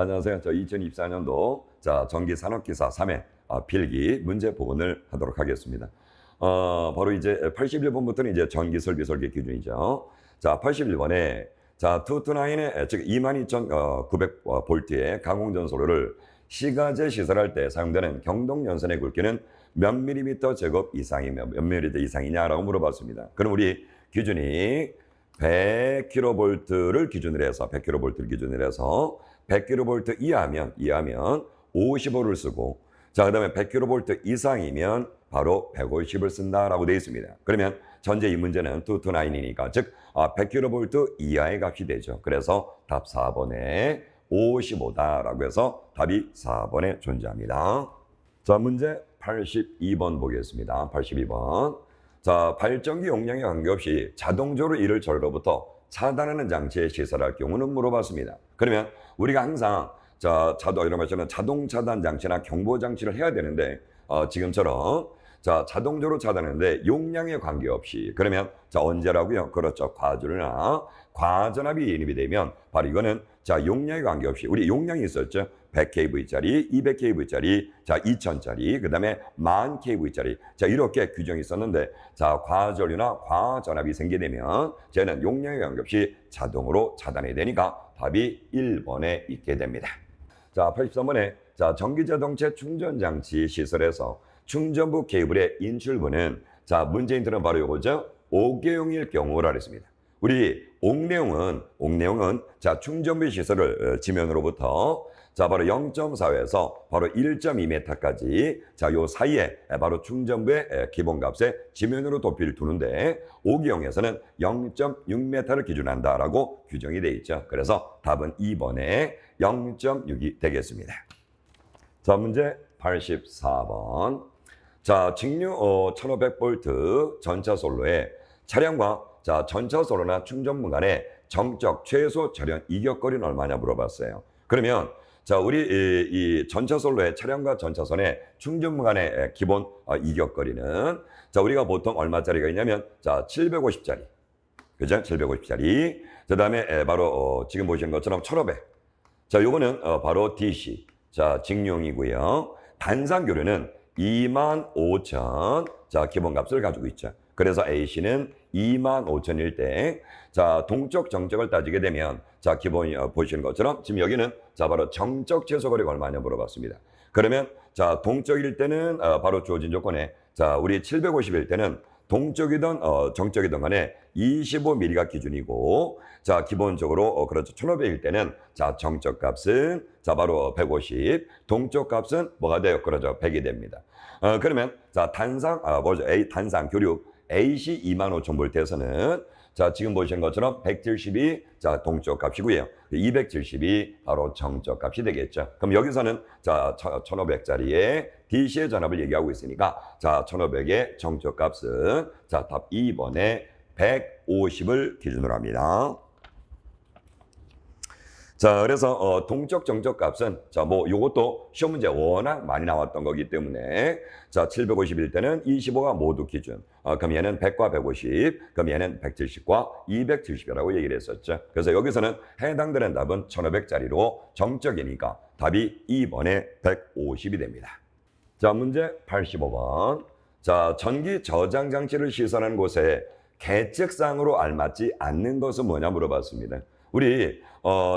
안녕하세요. 저 2024년도 전기 산업기사 3회 필기 문제 보건을 하도록 하겠습니다. 바로 이제 81번부터는 이제 전기 설비 설계 기준이죠. 자, 81번에 투투나인의 즉 22,900V의 가공전소를 시가제 시설할 때 사용되는 경동연선의 굵기는 몇 밀리미터 제곱 이상이며 몇 밀리미터 이상이냐라고 물어봤습니다. 그럼 우리 기준이 100kV를 기준으로 해서 100kV를 기준으로 해서 100kV 이하면 55를 쓰고, 자, 그다음에 100kV 이상이면 바로 150을 쓴다라고 되어 있습니다. 그러면 현재 이 문제는 229이니까 즉 100kV 이하의 값이 되죠. 그래서 답 4번에 55다라고 해서 답이 4번에 존재합니다. 자, 문제 82번 보겠습니다. 82번. 자, 발전기 용량에 관계없이 자동적으로 이를 절로부터 차단하는 장치에 시설할 경우는 물어봤습니다. 그러면 우리가 항상 이런 것처럼 자동 차단 장치나 경보 장치를 해야 되는데 지금처럼 자동적으로 차단하는데 용량에 관계없이, 그러면 언제라고요? 그렇죠. 과전이나 과전압이 인입이 되면 바로 이거는 용량에 관계없이 우리 용량이 있었죠. 100kV짜리, 200kV짜리, 2000짜리, 그 다음에 10,000kV짜리. 이렇게 규정이 있었는데, 과전류나 과전압이 생기게 되면, 쟤는 용량에 관계없이 자동으로 차단이 되니까 답이 1번에 있게 됩니다. 83번에, 전기자동차 충전장치 시설에서 충전부 케이블의 인출부는, 문제인들은 바로 이거죠. 5개용일 경우라 그랬습니다. 우리 옥내용은 충전부 시설을 지면으로부터 바로 0.4에서 바로 1.2m까지 요 사이에 바로 충전부의 기본값에 지면으로 도피를 두는데, 5기용에서는 0.6m를 기준한다라고 규정이 되어 있죠. 그래서 답은 2번에 0.6이 되겠습니다. 문제 84번. 직류 1500V 전차솔로에 차량과 전차솔로나 충전부 간의 정적 최소 절연 이격거리는 얼마냐 물어봤어요. 그러면 우리 이 전차솔로의 차량과 전차선의 충전부 간의 기본 이격거리는 우리가 보통 얼마짜리가 있냐면 750짜리. 그죠? 750짜리. 그다음에 바로 지금 보시는 것처럼 1500. 요거는 바로 DC. 직류용이고요. 단상 교류는 25,000 기본값을 가지고 있죠. 그래서 AC는 25,000일 때, 동적 정적을 따지게 되면, 기본이 보시는 것처럼, 지금 여기는, 바로 정적 최소거리가 얼마냐 물어봤습니다. 그러면, 동적일 때는, 바로 주어진 조건에, 우리 750일 때는, 동적이든, 정적이든 간에 25mm가 기준이고, 기본적으로, 그렇죠. 1500일 때는, 정적 값은, 바로 150, 동적 값은 뭐가 돼요? 그렇죠. 100이 됩니다. 그러면, 단상 교류, AC 25,000V에서는 지금 보시는 것처럼 170이 동적 값이고요. 270이 바로 정적 값이 되겠죠. 그럼 여기서는 1500짜리의 DC의 전압을 얘기하고 있으니까 1500의 정적 값은 답 2번에 150을 기준으로 합니다. 그래서 동적 정적 값은 요것도 시험 문제 워낙 많이 나왔던 거기 때문에 750일 때는 25가 모두 기준. 그럼 얘는 100과 150, 그럼 얘는 170과 270이라고 얘기를 했었죠. 그래서 여기서는 해당되는 답은 1500짜리로 정적이니까 답이 2번에 150이 됩니다. 문제 85번. 전기 저장 장치를 시설하는 곳에 계측상으로 알맞지 않는 것은 뭐냐 물어봤습니다. 우리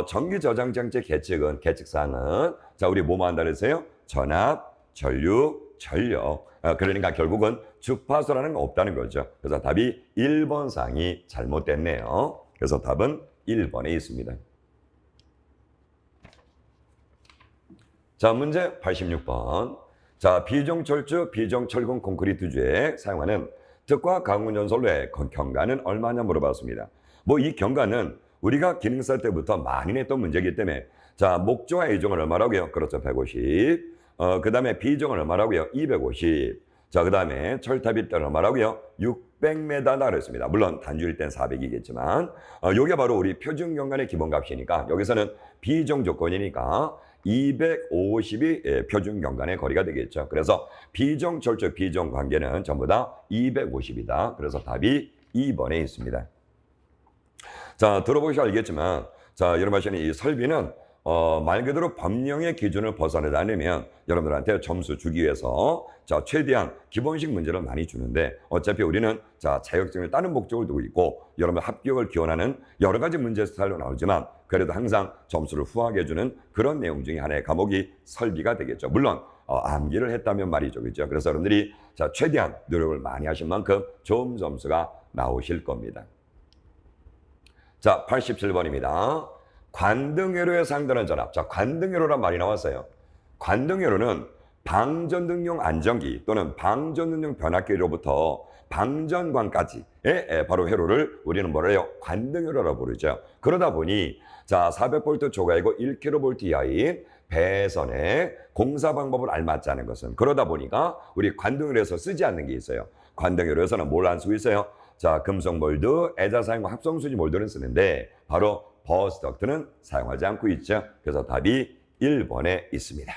전기 저장 장치 계측사항은 우리 뭐만 한다 그랬어요? 전압, 전류, 전력. 그러니까 결국은 주파수라는 거 없다는 거죠. 그래서 답이 1번 사항이 잘못됐네요. 그래서 답은 1번에 있습니다. 문제 86번. 비종철주, 비종철근 콘크리트주에 사용하는 특화 강운연솔로의 경과는 얼마냐 물어봤습니다. 이 경과는 우리가 기능 쓸 때부터 많이 냈던 문제이기 때문에, 목조와 A종은 얼마라고요? 그렇죠. 150. 그 다음에 B종은 얼마라고요? 250. 그 다음에 철탑이 얼마라고요? 600m다 그랬습니다. 물론 단주일 땐 400이겠지만, 요게 바로 우리 표준 경관의 기본값이니까, 여기서는 B종 조건이니까 250이 표준 경관의 거리가 되겠죠. 그래서 B종 철조 B종 관계는 전부 다 250이다. 그래서 답이 2번에 있습니다. 들어보시면 알겠지만, 여러분 아시는 이 설비는 말 그대로 법령의 기준을 벗어나지 않으면 여러분들한테 점수 주기 위해서 자, 최대한 기본식 문제를 많이 주는데 어차피 우리는 자, 자격증을 따는 목적을 두고 있고 여러분 합격을 기원하는 여러 가지 문제 스타일로 나오지만 그래도 항상 점수를 후하게 해주는 그런 내용 중에 하나의 과목이 설비가 되겠죠. 물론 암기를 했다면 말이죠. 그렇죠? 그래서 여러분들이 자, 최대한 노력을 많이 하신 만큼 좋은 점수가 나오실 겁니다. 자, 87번입니다. 관등회로에 상대하는 전압. 자, 관등회로란 말이 나왔어요. 관등회로는 방전등용 안전기 또는 방전등용 변압기로부터 방전관까지의 바로 회로를 우리는 뭐라 해요? 관등회로라고 부르죠. 그러다 보니 자, 400V 초과이고 1kV 이하인 배선의 공사 방법을 알맞지 않은 것은 그러다 보니까 우리 관등회로에서 쓰지 않는 게 있어요. 관등회로에서는 뭘 안 쓰고 있어요? 자, 금속 몰드, 애자사용 합성수지 몰드는 쓰는데 바로 버스덕트는 사용하지 않고 있죠. 그래서 답이 1번에 있습니다.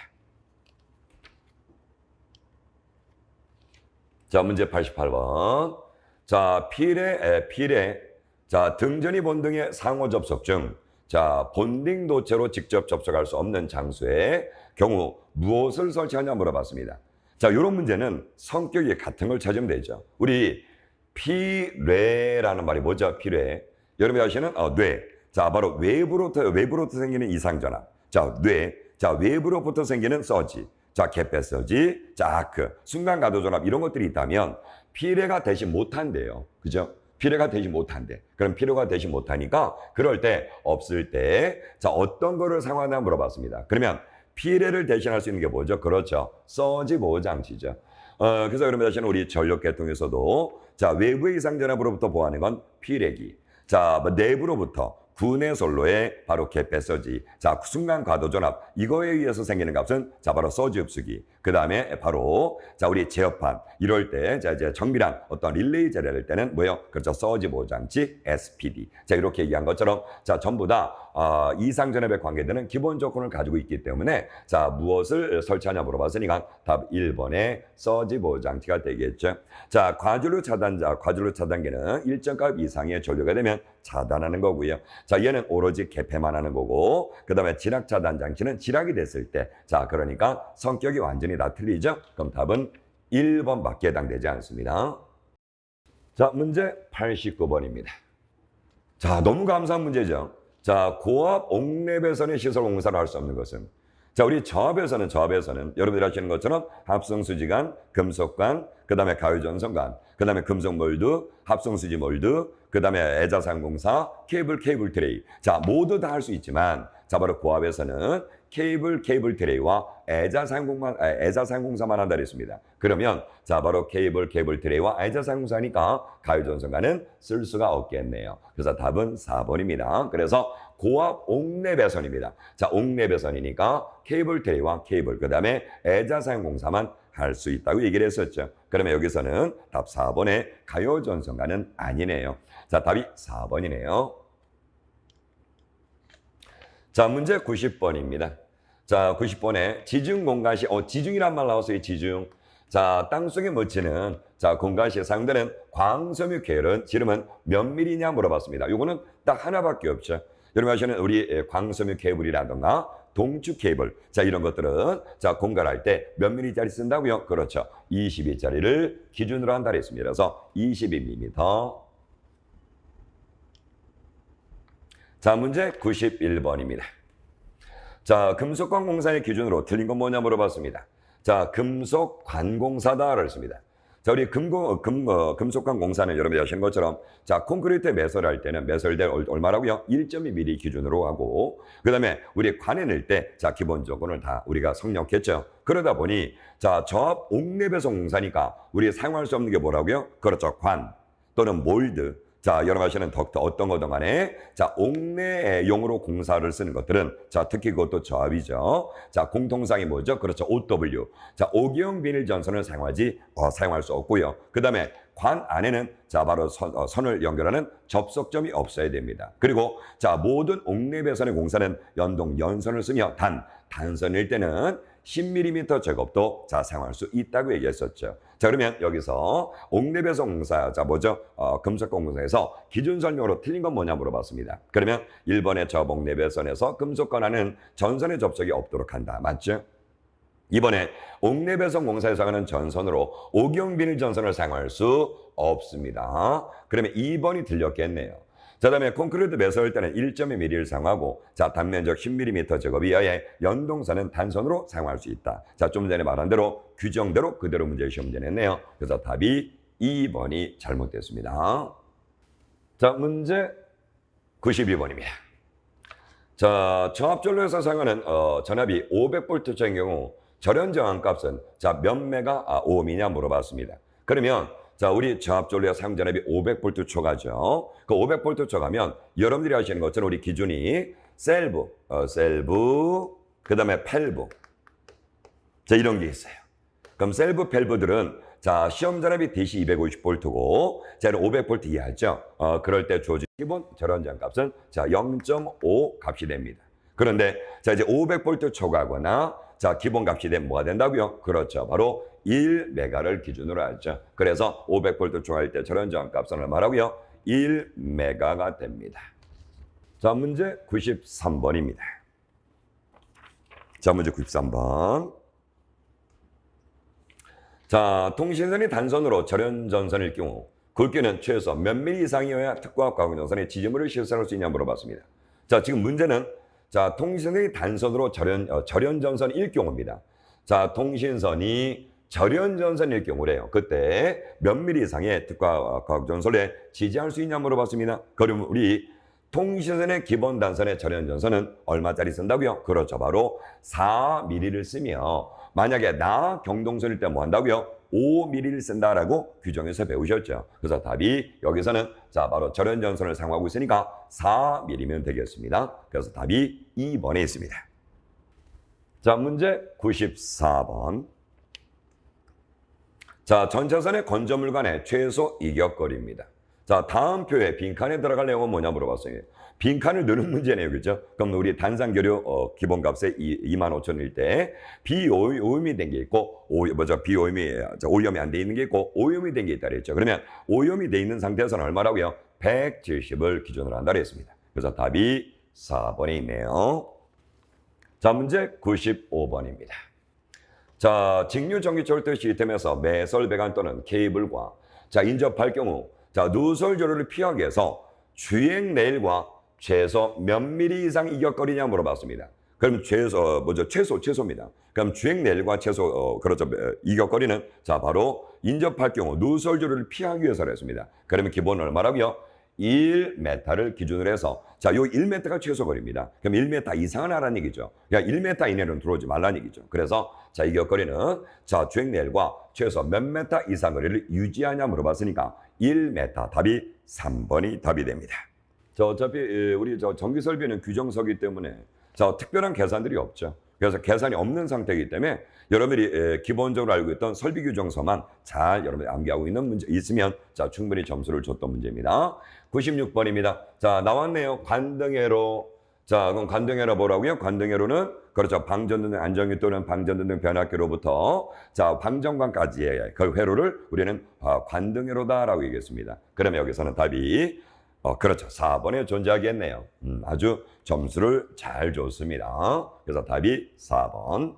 자, 문제 88번. 자, 필에 자, 등전이 본등의 상호 접속 중 자, 본딩 도체로 직접 접속할 수 없는 장소의 경우 무엇을 설치하냐 물어봤습니다. 자, 이런 문제는 성격이 같은 걸 찾으면 되죠. 우리 피뢰라는 말이 뭐죠? 피뢰. 여러분이 아시는 뇌. 자, 바로 외부로부터 생기는 이상전압. 자, 뇌. 자, 외부로부터 생기는 서지. 자, 개폐 서지. 자, 아크. 순간 가도 전압 이런 것들이 있다면 피뢰가 되지 못한대요. 그죠? 피뢰가 되지 못한대. 그럼 피뢰가 되지 못하니까 그럴 때 없을 때 자, 어떤 거를 사용하냐 물어봤습니다. 그러면 피뢰를 대신할 수 있는 게 뭐죠? 그렇죠. 서지 보호 장치죠. 그래서 그러면 다시는 우리 전력계통에서도 자, 외부의 이상전압으로부터 보호하는 건 피뢰기. 자, 내부로부터 구내 선로의 바로 개폐 서지. 자, 순간 과도 전압. 이거에 의해서 생기는 값은 자, 바로 서지 흡수기. 그 다음에 바로 자, 우리 제어판. 이럴 때 자, 이제 정밀한 어떤 릴레이 제어를 할 때는 뭐예요? 그렇죠. 서지 보호 장치 SPD. 자, 이렇게 얘기한 것처럼 자, 전부 다 이상 전압에 관계되는 기본 조건을 가지고 있기 때문에 자, 무엇을 설치하냐 물어봤으니까 답 1번에 서지 보호 장치가 되겠죠. 자, 과전류 차단기는 일정 값 이상의 전류가 되면 차단하는 거고요. 자, 얘는 오로지 개폐만 하는 거고, 그 다음에 지락 차단 장치는 지락이 됐을 때, 자, 그러니까 성격이 완전히 다 틀리죠? 그럼 답은 1번밖에 해당되지 않습니다. 자, 문제 89번입니다. 자, 너무 감사한 문제죠. 자, 고압 옥내배선의 시설 공사를 할 수 없는 것은 자, 우리 저압에서는 여러분들이 아시는 것처럼 합성수지관, 금속관, 그 다음에 가유전선관, 그 다음에 금속 몰드, 합성수지 몰드, 그 다음에 애자상공사, 케이블 트레이. 자, 모두 다 할 수 있지만 자, 바로 고압에서는 케이블 트레이와 애자상공사만 한다 그랬습니다. 그러면 자, 바로 케이블 트레이와 애자상공사니까 가유전선관은 쓸 수가 없겠네요. 그래서 답은 4번입니다. 그래서 고압 옥내배선입니다. 자, 옥내배선이니까 케이블 트레이와 그 다음에 애자상공사만 할 수 있다고 얘기를 했었죠. 그러면 여기서는 답 4번에 가요전선관은 아니네요. 자, 답이 4번이네요. 자, 문제 90번입니다. 자, 90번에 지중 공간시, 지중이란 말 나왔어요, 지중. 자, 땅속에 묻히는 자, 공간시에 사용되는 광섬유 계열은 지름은 몇 미리냐 물어봤습니다. 요거는 딱 하나밖에 없죠. 여러분 아시는 우리 광섬유 케이블이라든가 동축 케이블. 자, 이런 것들은 자, 공갈할 때 몇 미리짜리 쓴다고요? 그렇죠. 22짜리를 기준으로 한다 그랬습니다. 그래서 22mm. 자, 문제 91번입니다. 자, 금속관공사의 기준으로 틀린 건 뭐냐 물어봤습니다. 자, 금속관공사다 그랬습니다. 자, 우리 금속관공사는 여러분들이 아시는 것처럼 자, 콘크리트 매설을 할 때는 매설대 얼마라고요? 1.2mm 기준으로 하고 그 다음에 우리 관에 넣을 때 자, 기본 조건을 다 우리가 성립했죠. 그러다 보니 자, 저압 옥내배선 공사니까 우리 사용할 수 없는 게 뭐라고요? 그렇죠. 관 또는 몰드. 자, 여러 가지는 어떤 거든 간에 자, 옥내용으로 공사를 쓰는 것들은 자, 특히 그것도 저압이죠. 자, 공통상이 뭐죠? 그렇죠. OW. 자, 오기형 비닐 전선을 사용할 수 없고요. 그 다음에 관 안에는 자, 바로 선을 연결하는 접속점이 없어야 됩니다. 그리고 자, 모든 옥내배선의 공사는 연선을 쓰며 단선일 때는 10mm 제곱도 자, 사용할 수 있다고 얘기했었죠. 자, 그러면 여기서 옥내배송공사, 자, 뭐죠? 금속공사에서 기준 설명으로 틀린 건 뭐냐 물어봤습니다. 그러면 1번에 저 옥내배선에서 금속 권한은 전선의 접촉이 없도록 한다. 맞죠? 이번에 옥내배송공사에서 하는 전선으로 오경비닐 전선을 사용할 수 없습니다. 그러면 2번이 틀렸겠네요. 자, 다음에 콘크리트 배설할 때는 1.2mm를 사용하고, 자, 단면적 10mm 작업 이하의 연동선은 단선으로 사용할 수 있다. 자, 좀 전에 말한 대로 규정대로 그대로 문제 시험 문제 냈네요. 그래서 답이 2번이 잘못됐습니다. 자, 문제 92번입니다. 자, 저압전로에서 사용하는 전압이 500V짜리인 경우 절연 저항값은 자, 몇 메가 ohm이냐 물어봤습니다. 그러면 자, 우리 저압전로의 사용 전압이 500V 초가죠. 그 500V 초가면 여러분들이 아시는 것처럼 우리 기준이 셀브, 그 다음에 펠브. 자, 이런 게 있어요. 그럼 셀브, 펠브들은 자, 시험 전압이 DC 250V고, 자, 500V 이하죠. 그럴 때 주어진 기본 절연 저항값은 자, 0.5 값이 됩니다. 그런데 자, 이제 500V 초과하거나 자, 기본 값이 되면 뭐가 된다고요? 그렇죠. 바로 1메가를 기준으로 하죠. 그래서 500V 초과할 때 절연 저항값은 얼마라고요? 1메가가 됩니다. 자, 문제 93번입니다. 자, 문제 93번. 자, 통신선이 단선으로 절연 전선일 경우 굵기는 최소 몇 미리 이상이어야 특과합 가공전선에 지지물을 실선할 수 있냐 물어봤습니다. 자, 지금 문제는 자, 통신선이 단선으로 절연 전선일 경우입니다. 자, 통신선이 절연 전선일 경우래요. 그때 몇 미리 이상의 특과 가공전선에 지지할 수 있냐 물어봤습니다. 그러면 우리 통신선의 기본 단선의 절연 전선은 얼마짜리 쓴다고요? 그렇죠. 바로 4mm를 쓰며 만약에 나 경동선일 때 뭐 한다고요? 5mm를 쓴다라고 규정에서 배우셨죠. 그래서 답이 여기서는 자, 바로 절연 전선을 사용하고 있으니까 4mm면 되겠습니다. 그래서 답이 2번에 있습니다. 자, 문제 94번. 자, 전차선의 건조물 간의 최소 이격거리입니다. 자, 다음 표에 빈칸에 들어갈 내용은 뭐냐 물어봤어요. 빈칸을 넣는 문제네요. 그죠? 그럼 우리 단상교류 기본값에 25,000일 때 비오염이 된 게 있고, 오염이 안 돼 있는 게 있고, 오염이 된 게 있다 그랬죠. 그러면 오염이 돼 있는 상태에서는 얼마라고요? 170을 기준으로 한다 그랬습니다. 그래서 답이 4번에 있네요. 자, 문제 95번입니다. 자, 직류 전기철도 시스템에서 매설 배관 또는 케이블과 자, 인접할 경우 자, 누설 조류를 피하기 위해서 주행 레일과 최소 몇 미리 이상 이격거리냐 물어봤습니다. 그럼 최소입니다. 그럼 주행 레일과 최소 그렇죠. 이격거리는 자, 바로 인접할 경우 누설 조류를 피하기 위해서라 했습니다. 그러면 기본 얼마라고요? 1m를 기준으로 해서 자, 요 1m가 최소 거리입니다. 그럼 1m 이상은 하라는 얘기죠. 그러니까 1m 이내로는 들어오지 말라는 얘기죠. 그래서 자, 이격거리는 자, 주행 레일과 최소 몇 m 이상 거리를 유지하냐 물어봤으니까 1m 답이 3번이 답이 됩니다. 자, 어차피 우리 전기 설비는 규정서기 때문에 자, 특별한 계산들이 없죠. 그래서 계산이 없는 상태이기 때문에 여러분들이 기본적으로 알고 있던 설비 규정서만 잘 여러분들이 암기하고 있는 문제 있으면 자, 충분히 점수를 줬던 문제입니다. 96번입니다. 자, 나왔네요. 관등회로. 자, 그럼 관등회로 뭐라고요? 관등회로는 그렇죠. 방전등 안정기 또는 방전등 변압기로부터 자, 방전관까지의 그 회로를 우리는 관등회로다라고 얘기했습니다. 그러면 여기서는 답이 그렇죠. 4번에 존재하겠네요. 아주 점수를 잘 줬습니다. 그래서 답이 4번.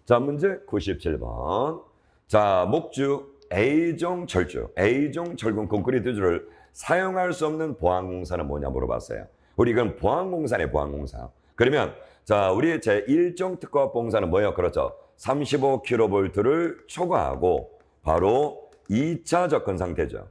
자, 문제 97번. 자, 목주 A종 철근 콘크리트주를 사용할 수 없는 보안공사는 뭐냐 물어봤어요. 우리 이건 보안공사네, 보안공사. 그러면 자, 우리 제1종 특허공사는 뭐예요? 그렇죠. 35kV를 초과하고 바로 2차 접근 상태죠.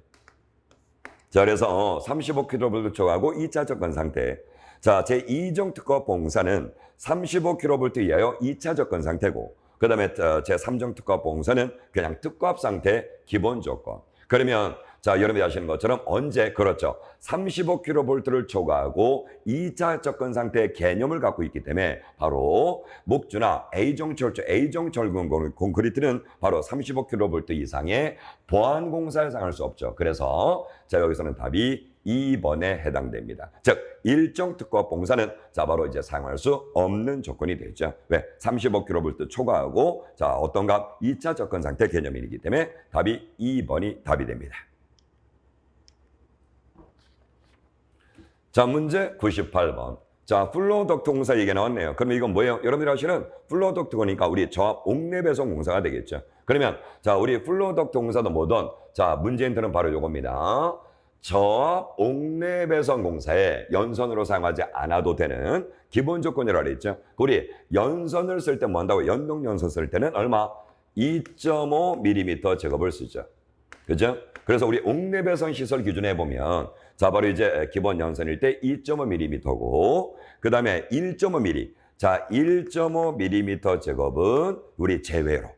자, 그래서 35kV 초과하고 2차 접근 상태. 자, 제2종 특허 봉사는 35kV 이하여 2차 접근 상태고, 그 다음에 제3종 특허 봉사는 그냥 특허합 상태 기본 조건. 그러면 자, 여러분이 아시는 것처럼 언제 그렇죠. 35kV를 초과하고 2차 접근 상태의 개념을 갖고 있기 때문에 바로 목주나 A종 철근 콘크리트는 바로 35kV 이상의 보안 공사에 사용할 수 없죠. 그래서 자, 여기서는 답이 2번에 해당됩니다. 즉 일정 특허 봉사는 자 바로 이제 사용할 수 없는 조건이 되죠. 왜? 35kV 초과하고 자 어떤 값 2차 접근 상태 개념이기 때문에 답이 2번이 답이 됩니다. 자 문제 98번. 자 플로우 덕트 공사 얘기가 나왔네요. 그러면 이건 뭐예요? 여러분들이 아시는 플로우 덕트 공사니까 우리 저압 옥내 배선 공사가 되겠죠. 그러면 자 우리 플로우 덕트 공사도 뭐든 자 문제 힌트는 바로 요겁니다. 저압 옥내 배선 공사에 연선으로 사용하지 않아도 되는 기본 조건이라고 했죠. 우리 연선을 쓸 때 뭐 한다고? 연동 연선 쓸 때는 얼마? 2.5mm 제곱을 쓰죠. 그죠? 그래서 우리 옥내 배선 시설 기준에 보면 자 바로 이제 기본 연선일 때 2.5mm고 그 다음에 1.5mm 자 1.5mm 제곱은 우리 제외로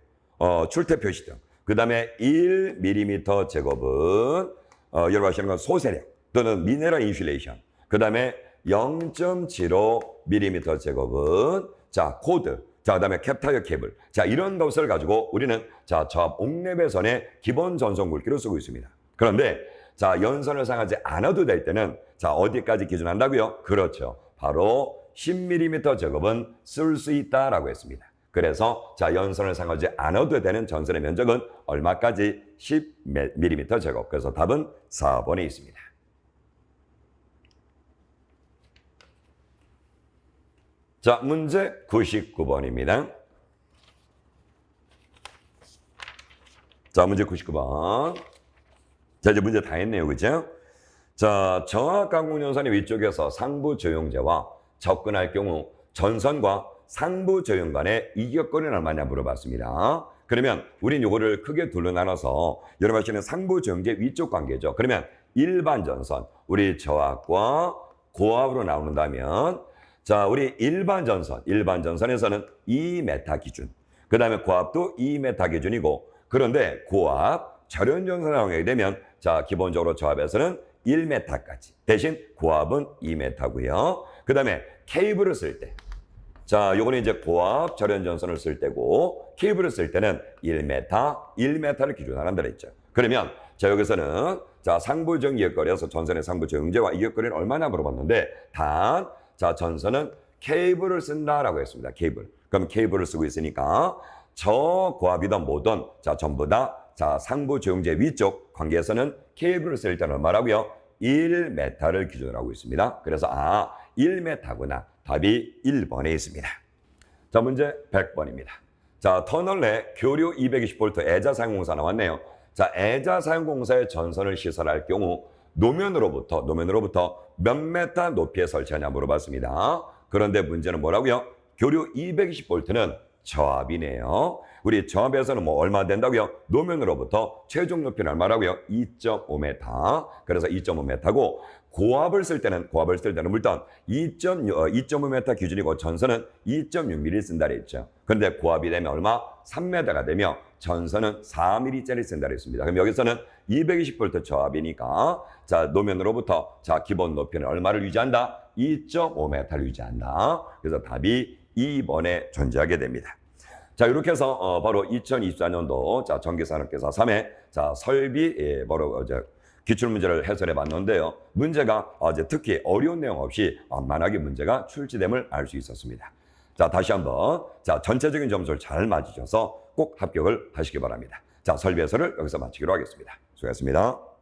출퇴 표시 등 그 다음에 1mm 제곱은 여러분 아시는 건 소세력 또는 미네랄 인슐레이션 그 다음에 0.75mm 제곱은 자 코드 자 그다음에 캡타이어 케이블 자 이런 것을 가지고 우리는 자 저압 옥내 배선의 기본 전선 굵기를 쓰고 있습니다. 그런데 자 연선을 사용하지 않아도 될 때는 자 어디까지 기준한다고요? 그렇죠. 바로 10mm 제곱은 쓸 수 있다라고 했습니다. 그래서 자 연선을 사용하지 않아도 되는 전선의 면적은 얼마까지? 10mm 제곱. 그래서 답은 4번에 있습니다. 자 문제 99번입니다. 자 문제 99번. 자 이제 문제 다 했네요. 그죠? 자 정압 강공 연선의 위쪽에서 상부 조용제와 접근할 경우 전선과 상부 조용 간의 이격거리는 얼마냐 물어봤습니다. 그러면 우린 요거를 크게 둘로 나눠서 여러분 아시는 상부 조용제 위쪽 관계죠. 그러면 일반 전선 우리 저압과 고압으로 나눈다면 자 우리 일반 전선에서는 2m 기준 그 다음에 고압도 2m 기준이고 그런데 고압 절연 전선을 사용하게 되면 자 기본적으로 저압에서는 1m까지 대신 고압은 2m고요. 그 다음에 케이블을 쓸 때 자 요거는 이제 고압 절연 전선을 쓸 때고 케이블을 쓸 때는 1m를 기준으로 한다 그랬죠. 그러면 자 여기서는 자 상부 조용 이격거리에서 전선의 상부 조용제와 이격거리는 얼마나 물어봤는데 단 자 전선은 케이블을 쓴다라고 했습니다. 케이블. 그럼 케이블을 쓰고 있으니까 저고압이든 뭐든 자 전부 다 자 상부 조용제 위쪽 관계에서는 케이블을 쓸 때는 얼마라고요? 1m를 기준으로 하고 있습니다. 그래서 1m구나. 답이 1번에 있습니다. 자 문제 100번입니다. 자 터널 내 교류 220V 애자 사용공사 나왔네요. 자 애자 사용공사의 전선을 시설할 경우 노면으로부터 몇 메타 높이에 설치하냐 물어봤습니다. 그런데 문제는 뭐라고요? 교류 220V는 저압이네요. 우리 저압에서는 뭐 얼마 된다고요? 노면으로부터 최종 높이는 얼마라고요? 2.5m. 그래서 2.5m고 고압을 쓸 때는 물론 2.5m 기준이고 전선은 2.6mm 쓴다 그랬죠. 그런데 고압이 되면 얼마? 3m가 되며 전선은 4mm짜리 쓴다 그랬습니다. 그럼 여기서는 220V 저압이니까 자 노면으로부터 자 기본 높이는 얼마를 유지한다? 2.5m를 유지한다. 그래서 답이 2번에 존재하게 됩니다. 자 이렇게 해서 바로 2024년도 자 전기산업계사 3회 자 설비 바로 이제 기출문제를 해설해 봤는데요. 문제가 이제 특히 어려운 내용 없이 완만하게 문제가 출제됨을 알 수 있었습니다. 자 다시 한번 자 전체적인 점수를 잘 맞으셔서 꼭 합격을 하시기 바랍니다. 자 설비 해설을 여기서 마치기로 하겠습니다. 수고하셨습니다.